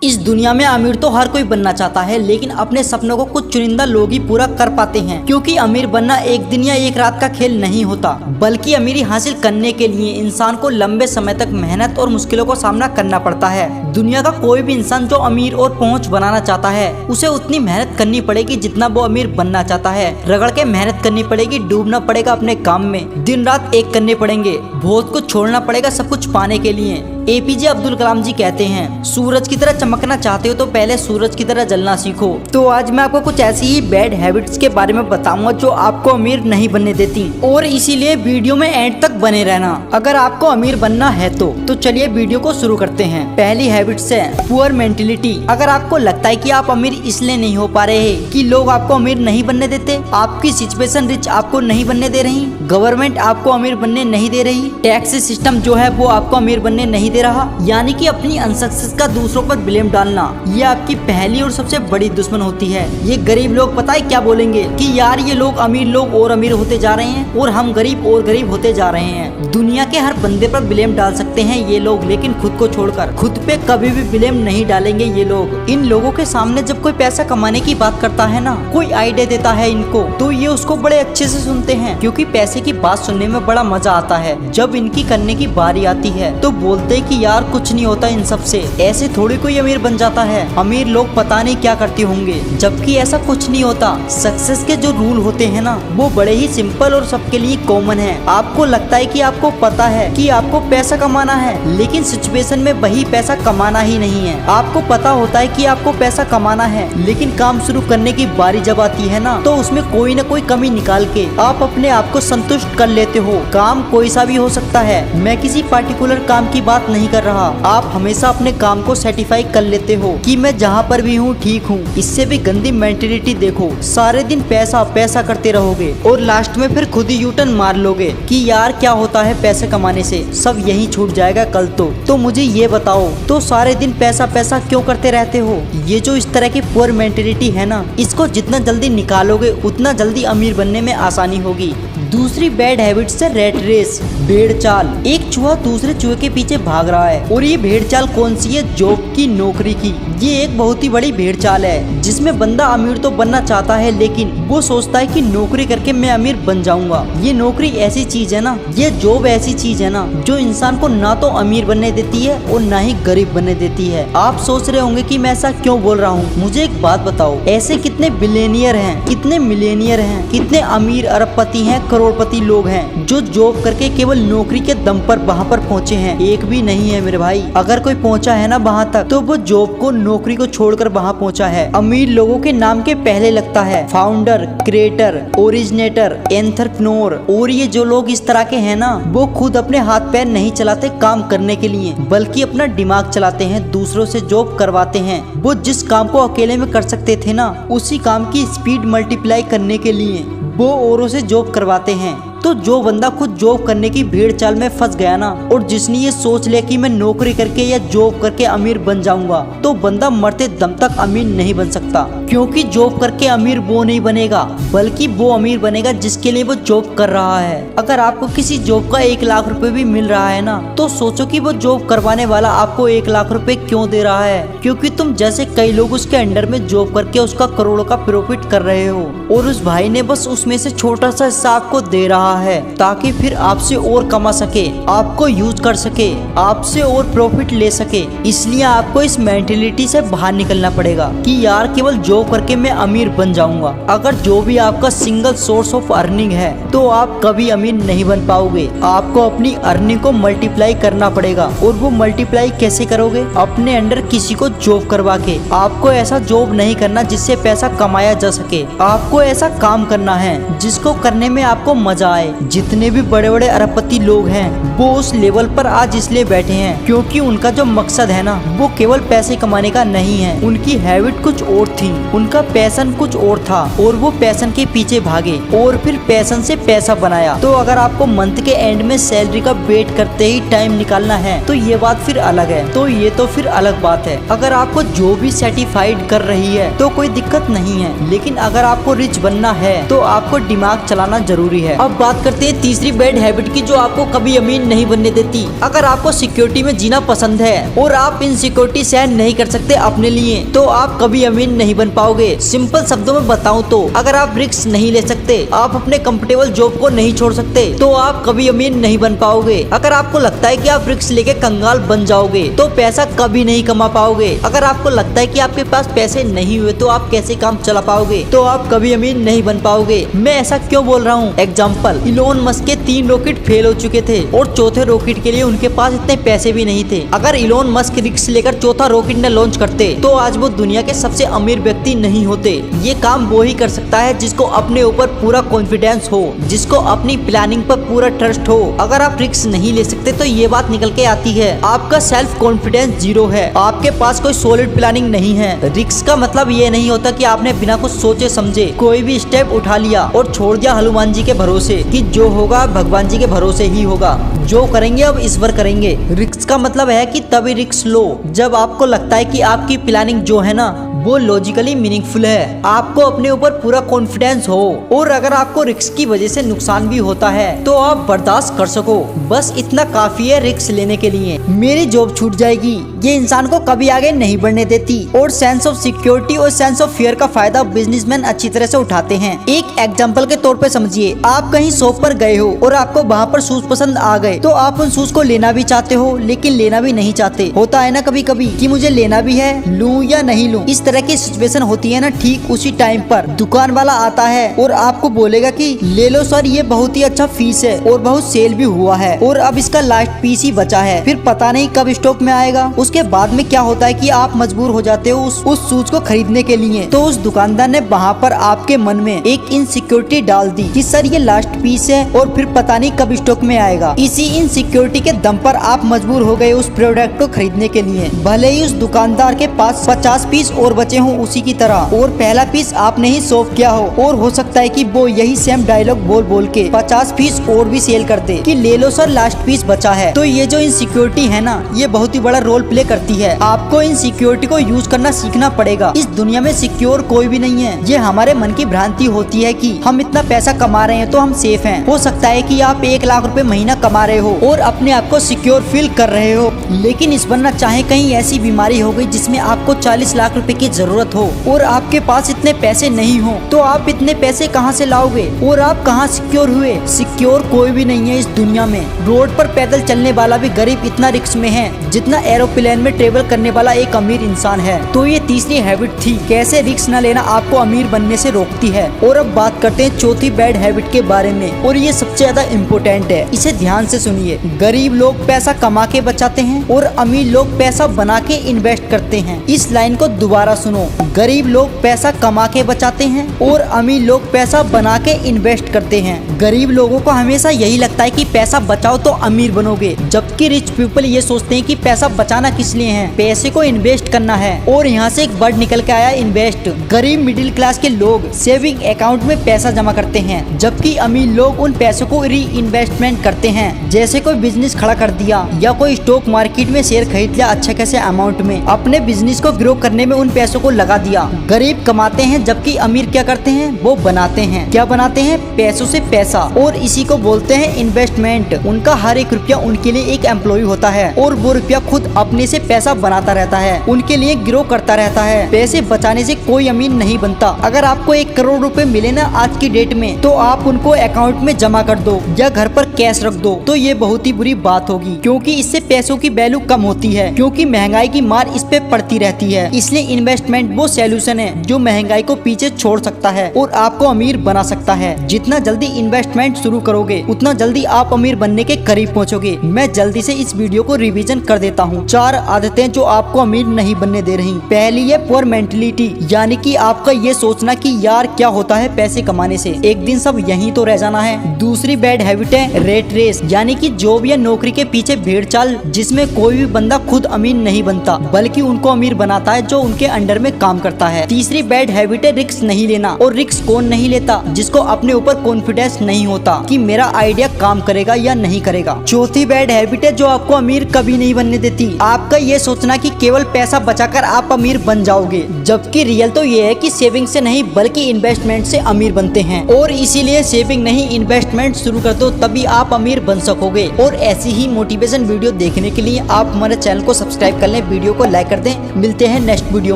इस दुनिया में अमीर तो हर कोई बनना चाहता है, लेकिन अपने सपनों को कुछ चुनिंदा लोग ही पूरा कर पाते हैं। क्योंकि अमीर बनना एक दिन या एक रात का खेल नहीं होता, बल्कि अमीरी हासिल करने के लिए इंसान को लंबे समय तक मेहनत और मुश्किलों का सामना करना पड़ता है। दुनिया का कोई भी इंसान जो अमीर और पहुंच बनाना चाहता है, उसे उतनी मेहनत करनी पड़ेगी जितना वो अमीर बनना चाहता है। रगड़ के मेहनत करनी पड़ेगी, डूबना पड़ेगा अपने काम में, दिन रात एक करने पड़ेंगे, बहुत कुछ छोड़ना पड़ेगा सब कुछ पाने के लिए। एपीजे अब्दुल कलाम जी कहते हैं, सूरज की तरह चमकना चाहते हो तो पहले सूरज की तरह जलना सीखो। तो आज मैं आपको कुछ ऐसी ही बैड हैबिट्स के बारे में बताऊंगा जो आपको अमीर नहीं बनने देती, और इसीलिए वीडियो में एंड तक बने रहना अगर आपको अमीर बनना है तो चलिए वीडियो को शुरू करते हैं। पहली हैबिट्स है पुअर मेंटेलिटी। अगर आपको लगता है कि आप अमीर इसलिए नहीं हो पा रहे हैं कि लोग आपको अमीर नहीं बनने देते, आपकी सिचुएशन रिच आपको नहीं बनने दे रही, गवर्नमेंट आपको अमीर बनने नहीं दे रही, टैक्स सिस्टम जो है वो आपको अमीर बनने नहीं दे रहा, यानी कि अपनी अनसक्सेस का दूसरों पर ब्लेम डालना, ये आपकी पहली और सबसे बड़ी दुश्मन होती है। ये गरीब लोग पता है क्या बोलेंगे कि यार ये लोग अमीर लोग और अमीर होते जा रहे हैं और हम गरीब और गरीब होते जा रहे हैं। दुनिया के हर बंदे पर ब्लेम डाल सकते हैं ये लोग, लेकिन खुद को छोड़कर खुद पे कभी भी ब्लेम नहीं डालेंगे ये लोग। इन लोगों के सामने जब कोई पैसा कमाने की बात करता है ना, कोई आइडिया देता है इनको, तो ये उसको बड़े अच्छे से सुनते हैं, क्योंकि पैसे की बात सुनने में बड़ा मजा आता है। जब इनकी करने की बारी आती है तो बोलते हैं कि यार कुछ नहीं होता इन सब से, ऐसे थोड़ी कोई अमीर बन जाता है, अमीर लोग पता नहीं क्या करते होंगे, जबकि ऐसा कुछ नहीं होता। सक्सेस के जो रूल होते हैं ना, वो बड़े ही सिंपल और सबके लिए कॉमन है। आपको लगता है कि आपको पता है कि आपको पैसा कमाना है, लेकिन सिचुएशन में वही पैसा कमाना ही नहीं है। आपको पता होता है कि आपको पैसा कमाना है, लेकिन काम शुरू करने की बारी जब आती है ना, तो उसमें कोई न कोई कमी निकाल के आप अपने आप को संतुष्ट कर लेते हो। काम कोई सा भी हो सकता है, मैं किसी पार्टिकुलर काम की बात नहीं कर रहा। आप हमेशा अपने काम को सर्टिफाई कर लेते हो कि मैं जहाँ पर भी हूँ ठीक हूँ। इससे भी गंदी मेंटेलिटी देखो, सारे दिन पैसा पैसा करते रहोगे और लास्ट में फिर खुद ही यूटर्न मार लोगे कि यार क्या होता है पैसे कमाने से, सब यही छूट जाएगा कल तो मुझे ये बताओ, तो सारे दिन पैसा पैसा क्यों करते रहते हो? ये जो इस तरह की पुअर मेंटेलिटी है ना, इसको जितना जल्दी निकालोगे उतना जल्दी अमीर बनने में आसानी होगी। दूसरी बैड हैबिट है रेट रेस, भेड़ चाल। एक चूहा दूसरे चूहे के पीछे भाग रहा है, और ये भेड़ चाल कौन सी है? जॉब की, नौकरी की। ये एक बहुत ही बड़ी भेड़ चाल है, जिसमें बंदा अमीर तो बनना चाहता है, लेकिन वो सोचता है कि नौकरी करके मैं अमीर बन जाऊंगा। ये नौकरी ऐसी चीज है ना, ये जॉब ऐसी चीज है ना, जो इंसान को ना तो अमीर बनने देती है और ना ही गरीब बनने देती है। आप सोच रहे होंगे कि मैं ऐसा क्यों बोल रहा हूँ। मुझे एक बात बताओ, ऐसे कितने बिलियनियर हैं, कितने मिलियनियर हैं, कितने अमीर अरबपति हैं, करोड़पति लोग हैं जो जॉब करके केवल नौकरी के दम पर वहाँ पर पहुँचे हैं? एक भी नहीं है मेरे भाई। अगर कोई पहुँचा है ना वहाँ तक, तो वो जॉब को, नौकरी को छोड़कर वहाँ पहुँचा है। अमीर लोगों के नाम के पहले लगता है फाउंडर, क्रिएटर, ओरिजिनेटर, एंटरप्रेन्योर। और ये जो लोग इस तरह के हैं ना, वो खुद अपने हाथ पैर नहीं चलाते काम करने के लिए, बल्कि अपना दिमाग चलाते हैं, दूसरों से जॉब करवाते हैं। वो जिस काम को अकेले में कर सकते थे ना, उसी काम की स्पीड मल्टीप्लाई करने के लिए वो औरों से जॉब करवाते हैं। तो जो बंदा खुद जॉब करने की भेड़ चाल में फंस गया ना, और जिसने ये सोच लिया कि मैं नौकरी करके या जॉब करके अमीर बन जाऊंगा, तो बंदा मरते दम तक अमीर नहीं बन सकता। क्योंकि जॉब करके अमीर वो नहीं बनेगा, बल्कि वो अमीर बनेगा जिसके लिए वो जॉब कर रहा है। अगर आपको किसी जॉब का 1 लाख रुपए भी मिल रहा है ना, तो सोचो कि वो जॉब करवाने वाला आपको 1 लाख रुपए क्यों दे रहा है? क्योंकि तुम जैसे कई लोग उसके अंडर में जॉब करके उसका करोड़ों का प्रॉफिट कर रहे हो, और उस भाई ने बस उसमें से छोटा सा हिस्सा आपको दे रहा है, ताकि फिर आपसे और कमा सके, आपको यूज कर सके, आपसे और प्रॉफिट ले सके। इसलिए आपको इस मेंटेलिटी से बाहर निकलना पड़ेगा कि यार केवल जॉब करके मैं अमीर बन जाऊंगा। अगर जो भी आपका सिंगल सोर्स ऑफ अर्निंग है, तो आप कभी अमीर नहीं बन पाओगे। आपको अपनी अर्निंग को मल्टीप्लाई करना पड़ेगा, और वो मल्टीप्लाई कैसे करोगे? अपने अंडर किसी को जॉब करवा के। आपको ऐसा जॉब नहीं करना जिससे पैसा कमाया जा सके, आपको ऐसा काम करना है जिसको करने में आपको मजा आए। जितने भी बड़े बड़े अरबपति लोग हैं, वो उस लेवल पर आज इसलिए बैठे हैं क्योंकि उनका जो मकसद है ना, वो केवल पैसे कमाने का नहीं है, उनकी हैबिट कुछ और थी। उनका पैशन कुछ और था और वो पैशन के पीछे भागे और फिर पैशन से पैसा बनाया। तो अगर आपको मंथ के एंड में सैलरी का वेट करते ही टाइम निकालना है तो ये बात फिर अलग है। तो ये तो फिर अलग बात है। अगर आपको जो भी सेटिस्फाइड कर रही है तो कोई दिक्कत नहीं है, लेकिन अगर आपको रिच बनना है तो आपको दिमाग चलाना जरूरी है। अब बात करते हैं तीसरी बैड हैबिट की जो आपको कभी अमीर नहीं बनने देती। अगर आपको सिक्योरिटी में जीना पसंद है और आप इनसिक्योरिटी सहन नहीं कर सकते अपने लिए तो आप कभी अमीर नहीं बन पाओगे। सिंपल शब्दों में बताऊं तो अगर आप रिस्क नहीं ले सकते, आप अपने कंफर्टेबल जॉब को नहीं छोड़ सकते तो आप कभी अमीर नहीं बन पाओगे। अगर आपको लगता है कि आप रिस्क लेके कंगाल बन जाओगे तो पैसा कभी नहीं कमा पाओगे। अगर आपको लगता है कि आपके पास पैसे नहीं हुए तो आप कैसे काम चला पाओगे, तो आप कभी अमीर नहीं बन पाओगे। मैं ऐसा क्यों बोल रहा हूँ? एग्जाम्पल, इलोन मस्क के 3 रॉकेट फेल हो चुके थे और चौथे रॉकेट के लिए उनके पास इतने पैसे भी नहीं थे। अगर इलोन मस्क रिस्क लेकर चौथा रॉकेट न लॉन्च करते तो आज वो दुनिया के सबसे अमीर व्यक्ति नहीं होते। ये काम वो ही कर सकता है जिसको अपने ऊपर पूरा कॉन्फिडेंस हो, जिसको अपनी प्लानिंग पर पूरा ट्रस्ट हो। अगर आप रिस्क नहीं ले सकते तो ये बात निकल के आती है आपका सेल्फ कॉन्फिडेंस जीरो है, आपके पास कोई सॉलिड प्लानिंग नहीं है। रिस्क का मतलब ये नहीं होता कि आपने बिना कुछ सोचे समझे कोई भी स्टेप उठा लिया और छोड़ दिया हनुमान जी के भरोसे कि जो होगा भगवान जी के भरोसे ही होगा, जो करेंगे अब ईश्वर करेंगे। रिस्क का मतलब है कि तभी रिस्क लो जब आपको लगता है कि आपकी प्लानिंग जो है ना वो लॉजिकली मीनिंगफुल है, आपको अपने ऊपर पूरा कॉन्फिडेंस हो और अगर आपको रिस्क की वजह से नुकसान भी होता है तो आप बर्दाश्त कर सको। बस इतना काफी है रिस्क लेने के लिए। मेरी जॉब छूट जाएगी ये इंसान को कभी आगे नहीं बढ़ने देती और सेंस ऑफ सिक्योरिटी और सेंस ऑफ फियर का फायदा बिजनेसमैन अच्छी तरह से उठाते हैं। एक एग्जांपल के तौर पे समझिए, आप कहीं शॉप पर गए हो और आपको वहाँ पर शूज पसंद आ गए तो आप उन शूज को लेना भी चाहते हो लेकिन लेना भी नहीं चाहते। होता है ना कभी कभी कि मुझे लेना भी है, लूं या नहीं लूं। इस तरह की सिचुएशन होती है ना। ठीक उसी टाइम पर दुकान वाला आता है और आपको बोलेगा कि ले लो सर, ये बहुत ही अच्छा फीस है और बहुत सेल भी हुआ है और अब इसका लास्ट पीस ही बचा है, फिर पता नहीं कब स्टॉक में आएगा। उसके बाद में क्या होता है कि आप मजबूर हो जाते हो उस शूज को खरीदने के लिए। तो उस दुकानदार ने वहाँ पर आपके मन में एक इनसिक्योरिटी डाल दी कि सर ये लास्ट पीस है और फिर पता नहीं कब स्टॉक में आएगा। इसी इनसिक्योरिटी के दम पर आप मजबूर हो गए उस प्रोडक्ट को खरीदने के लिए, भले ही उस दुकानदार के पास 50 पीस और बचे हों उसी की तरह और पहला पीस आपने ही सॉल्व किया हो और हो सकता है कि वो यही सेम डायलॉग बोल बोल के 50 पीस और भी सेल कर दे कि ले लो सर लास्ट पीस बचा है। तो ये जो इनसिक्योरिटी है ना ये बहुत ही बड़ा रोल प्ले करती है। आपको इनसिक्योरिटी को यूज करना सीखना पड़ेगा। इस दुनिया में सिक्योर कोई भी नहीं है। ये हमारे मन की भ्रांति होती है कि हम इतना पैसा कमा रहे हैं तो हम सेफ हैं। हो सकता है कि आप 1 लाख रुपए महीना कमा रहे हो और अपने आप को सिक्योर फील कर रहे हो, लेकिन इस बनना चाहे कहीं ऐसी बीमारी हो गई जिसमें आपको 40 लाख रुपए की जरूरत हो और आपके पास इतने पैसे नहीं हो तो आप इतने पैसे कहां से लाओगे और आप कहां सिक्योर हुए? सिक्योर कोई भी नहीं है इस दुनिया में। रोड पर पैदल चलने वाला भी गरीब इतना रिस्क में है जितना एरोप्लेन में ट्रेवल करने वाला एक अमीर इंसान है। तो ये तीसरी हैबिट थी कैसे रिस्क न लेना आपको अमीर बनने से रोकती है। और अब बात करते हैं चौथी बैड हैबिट के बारे में और ये सबसे ज्यादा इम्पोर्टेंट है, इसे ध्यान से सुनिए। गरीब लोग पैसा कमा के बचाते हैं और अमीर लोग पैसा बना के इन्वेस्ट करते हैं। इस लाइन को दोबारा सुनो, गरीब लोग पैसा कमा के बचाते हैं और अमीर लोग पैसा बना के इन्वेस्ट करते हैं। गरीब लोगों को हमेशा यही लगता है कि पैसा बचाओ तो अमीर बनोगे, जबकि रिच पीपल ये सोचते हैं कि पैसा बचाना किस लिए है, पैसे को इन्वेस्ट करना है। और यहाँ से एक वर्ड निकल के आया इन्वेस्ट। गरीब मिडिल क्लास के लोग सेविंग अकाउंट में पैसा जमा करते हैं जबकि अमीर लोग उन पैसों को री इन्वेस्टमेंट करते हैं। जैसे कोई बिजनेस खड़ा कर दिया या कोई स्टॉक मार्केट में शेयर खरीद लिया अच्छे खासे अमाउंट में, अपने बिजनेस को ग्रो करने में उन पैसों को लगा दिया। गरीब कमाते हैं जबकि अमीर क्या करते हैं, वो बनाते हैं। क्या बनाते हैं? पैसों से पैसा, और इसी को बोलते हैं इन्वेस्टमेंट। उनका हर एक रुपया उनके लिए एक एम्प्लॉय होता है और वो रुपया खुद अपने से पैसा बनाता रहता है, उनके लिए ग्रो करता रहता है। पैसे बचाने से कोई अमीर नहीं बनता। अगर आपको 1 करोड़ रुपए मिले ना आज की डेट में तो आप उनको अकाउंट में जमा कर दो या घर पर कैश रख दो तो ये बहुत ही बुरी बात होगी, क्योंकि इससे पैसों की वैल्यू कम होती है, क्योंकि महंगाई की मार इस पे पड़ती रहती है। इसलिए इन्वेस्टमेंट वो सॉल्यूशन है जो महंगाई को पीछे छोड़ सकता है और आपको अमीर बना सकता है। जितना जल्दी इन्वेस्टमेंट शुरू करोगे उतना जल्दी आप अमीर बनने के करीब पहुंचोगे। मैं जल्दी से इस वीडियो को रिवीजन कर देता हूँ। 4 आदतें जो आपको अमीर नहीं बनने दे रही। पहली है पुअर मेंटलिटी, यानी कि आपका ये सोचना कि यार क्या होता है पैसे कमाने से, एक दिन सब यहीं तो रह जाना है। दूसरी बैड हैबिट है रेट रेस, यानी कि जॉब या नौकरी के पीछे भेड़ चाल जिसमें जिसमें कोई भी बंदा खुद अमीर नहीं बनता बल्कि उनको अमीर बनाता है जो उनके अंडर में काम करता है। तीसरी बैड हैबिट है रिस्क नहीं लेना। और रिस्क कौन नहीं लेता? जिसको अपने ऊपर कॉन्फिडेंस नहीं होता कि मेरा आइडिया काम करेगा या नहीं करेगा। चौथी बैड हैबिट है जो आपको अमीर कभी नहीं बनने देती, आपका ये सोचना कि केवल पैसा बचाकर आप अमीर बन जाओगे, जबकि रियल तो ये है कि सेविंग से नहीं बल्कि इन्वेस्टमेंट से अमीर बनते हैं। और इसीलिए सेविंग नहीं इन्वेस्टमेंट शुरू कर दो, तभी आप अमीर बन सकोगे। और ऐसी ही मोटिवेशन वीडियो देखने के लिए आप हमारे चैनल को सब्सक्राइब कर लें, वीडियो को लाइक कर दें। मिलते हैं नेक्स्ट वीडियो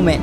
में।